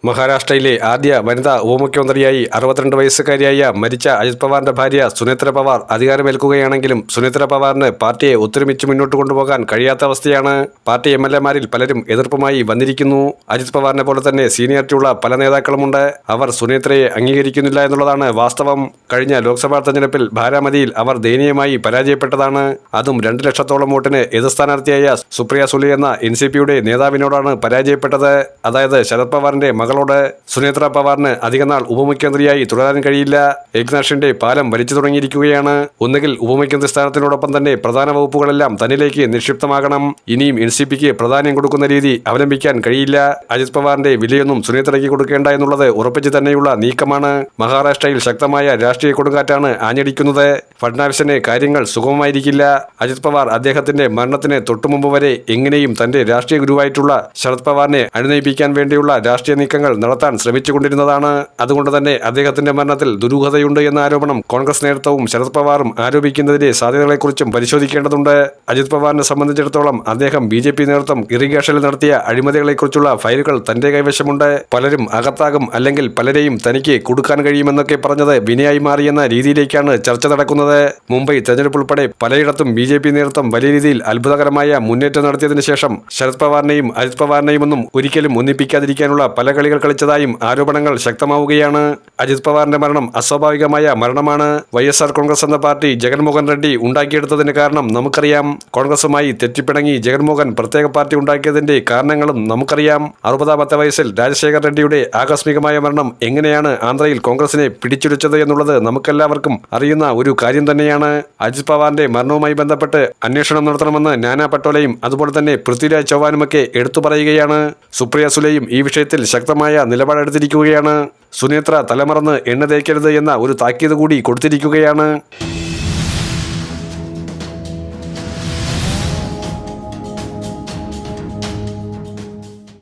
മഹാരാഷ്ട്രയിലെ ആദ്യ വനിതാ ഉപമുഖ്യമന്ത്രിയായി 62 വയസ്സുകാരിയായ മരിച്ച അജിത് പവാറിന്റെ ഭാര്യ സുനേത്ര പവാർ അധികാരമേൽക്കുകയാണെങ്കിലും സുനേത്ര പവാറിന് പാർട്ടിയെ ഒത്തൊരുമിച്ച് മുന്നോട്ട് കൊണ്ടുപോകാൻ കഴിയാത്ത അവസ്ഥയാണ്. പാർട്ടി എംഎൽഎമാരിൽ പലരും എതിർപ്പുമായി വന്നിരിക്കുന്നു. അജിത് പവാറിനെ പോലെ തന്നെ സീനിയറിറ്റിയുള്ള പല നേതാക്കളുമുണ്ട്. അവർ സുനേത്രയെ അംഗീകരിക്കുന്നില്ല എന്നുള്ളതാണ് വാസ്തവം. കഴിഞ്ഞ ലോക്സഭാ തെരഞ്ഞെടുപ്പിൽ ബാരാമതിയിൽ അവർ ദയനീയമായി പരാജയപ്പെട്ടതാണ്. അതും 2 ലക്ഷത്തോളം വോട്ടിന് എതിർ സ്ഥാനാർത്ഥിയായ സുപ്രിയ സുലെ എന്ന NCPയുടെ നേതാവിനോടാണ് പരാജയപ്പെട്ടത്. അതായത് ശരത് പവാറിന്റെ മകളോട്. സുനേത്ര പവാറിന് അധികനാൾ ഉപമുഖ്യമന്ത്രിയായി തുടരാൻ കഴിയില്ല. ഏക്നാഥ് ഷിൻഡെ പാലം വലിച്ചു തുടങ്ങിയിരിക്കുകയാണ്. ഒന്നുകിൽ ഉപമുഖ്യമന്ത്രി സ്ഥാനത്തിനോടൊപ്പം തന്നെ പ്രധാന വകുപ്പുകളെല്ലാം തന്നിലേക്ക് നിക്ഷിപ്തമാകണം. ഇനിയും NCPക്ക് പ്രാധാന്യം കൊടുക്കുന്ന രീതി അവലംബിക്കാൻ കഴിയില്ല. അജിത് പവാറിന്റെ വിലയൊന്നും സുനേത്രയ്ക്ക് കൊടുക്കേണ്ട എന്നുള്ളത് ഉറപ്പിച്ചു തന്നെയുള്ള നീക്കമാണ്. മഹാരാഷ്ട്രയിൽ ശക്തമായ രാഷ്ട്രീയ കൊടുങ്കാറ്റാണ് ആഞ്ഞടിക്കുന്നത്. ഫഡ്നാവിസിന് കാര്യങ്ങൾ സുഗമമായിരിക്കില്ല. അജിത് പവാർ അദ്ദേഹത്തിന്റെ മരണത്തിന് തൊട്ടുമുമ്പ് വരെ എങ്ങനെയും തന്റെ രാഷ്ട്രീയ ഗുരുവായിട്ടുള്ള ശരത് പവാറിനെ അനുനയിപ്പിക്കാൻ വേണ്ടിയുള്ള രാഷ്ട്രീയ നീക്കങ്ങൾ നടത്താൻ ശ്രമിച്ചുകൊണ്ടിരുന്നതാണ്. അതുകൊണ്ട് തന്നെ അദ്ദേഹത്തിന്റെ മരണത്തിൽ ദുരൂഹതയുണ്ട് എന്ന ആരോപണം കോൺഗ്രസ് നേതൃത്വവും ശരത് പവാറും ആരോപിക്കുന്നതിന്റെ സാധ്യതകളെക്കുറിച്ചും പരിശോധിക്കേണ്ടതുണ്ട്. അജിത് പവാറിനെ സംബന്ധിച്ചിടത്തോളം അദ്ദേഹം BJP നേതൃത്വം ഇറിഗേഷനിൽ നടത്തിയ അഴിമതികളെക്കുറിച്ചുള്ള ഫയലുകൾ തന്റെ കൈവശമുണ്ട്. പലരും അകത്താകും, അല്ലെങ്കിൽ പലരെയും തനിക്ക് കൊടുക്കാൻ കഴിയുമെന്നൊക്കെ പറഞ്ഞത് വിനയായി മാറിയെന്ന രീതിയിലേക്കാണ് ചർച്ച നടക്കുന്നത്. മുംബൈ തെരഞ്ഞെടുപ്പ് ഉൾപ്പെടെ പലയിടത്തും BJP നേതൃത്വം വലിയ രീതിയിൽ അത്ഭുതകരമായ മുന്നേറ്റം നടത്തിയതിനു ശേഷം ശരത് പവാറിനെയും അജിത് പവാറിനെയും ഒന്നും ഒരിക്കലും ഒന്നിപ്പിക്കാതിരിക്കാനുള്ള പല കളികൾ കളിച്ചതായും ആരോപണങ്ങൾ ശക്തമാവുകയാണ്. അജിത് പവാറിന്റെ മരണം അസ്വാഭാവികമായ മരണമാണ്. YSR കോൺഗ്രസ് എന്ന പാർട്ടി ജഗൻമോഹൻ റെഡ്ഡി ഉണ്ടാക്കിയെടുത്തതിന് കാരണം നമുക്കറിയാം. കോൺഗ്രസുമായി തെറ്റിപ്പിണങ്ങി ജഗൻമോഹൻ പ്രത്യേക പാർട്ടി ഉണ്ടാക്കിയതിന്റെ കാരണങ്ങളും നമുക്കറിയാം. 60ാമത്തെ വയസ്സിൽ രാജശേഖർ റെഡ്ഡിയുടെ ആകസ്മികമായ മരണം എങ്ങനെയാണ് ആന്ധ്രയിൽ കോൺഗ്രസിനെ പിടിച്ചുലച്ചത് എന്നുള്ളത് നമുക്കെല്ലാവർക്കും അറിയുന്ന ഒരു കാര്യം തന്നെയാണ്. അജിത് പവാറിന്റെ മരണവുമായി ബന്ധപ്പെട്ട് അന്വേഷണം നടത്തണമെന്ന് നാനാ പട്ടോലെയും അതുപോലെ തന്നെ പൃഥ്വിരാജ് ചൗഹാനുമൊക്കെ എടുത്തു പറയുകയാണ്. സുപ്രിയ സുലെയും ഈ വിഷയത്തിൽ ശക്തമായ നിലപാടെടുത്തിരിക്കുകയാണ്. സുനേത്ര തലമറന്ന് എണ്ണ തേക്കരുത് എന്ന ഒരു താക്കീത് കൂടി കൊടുത്തിരിക്കുകയാണ്.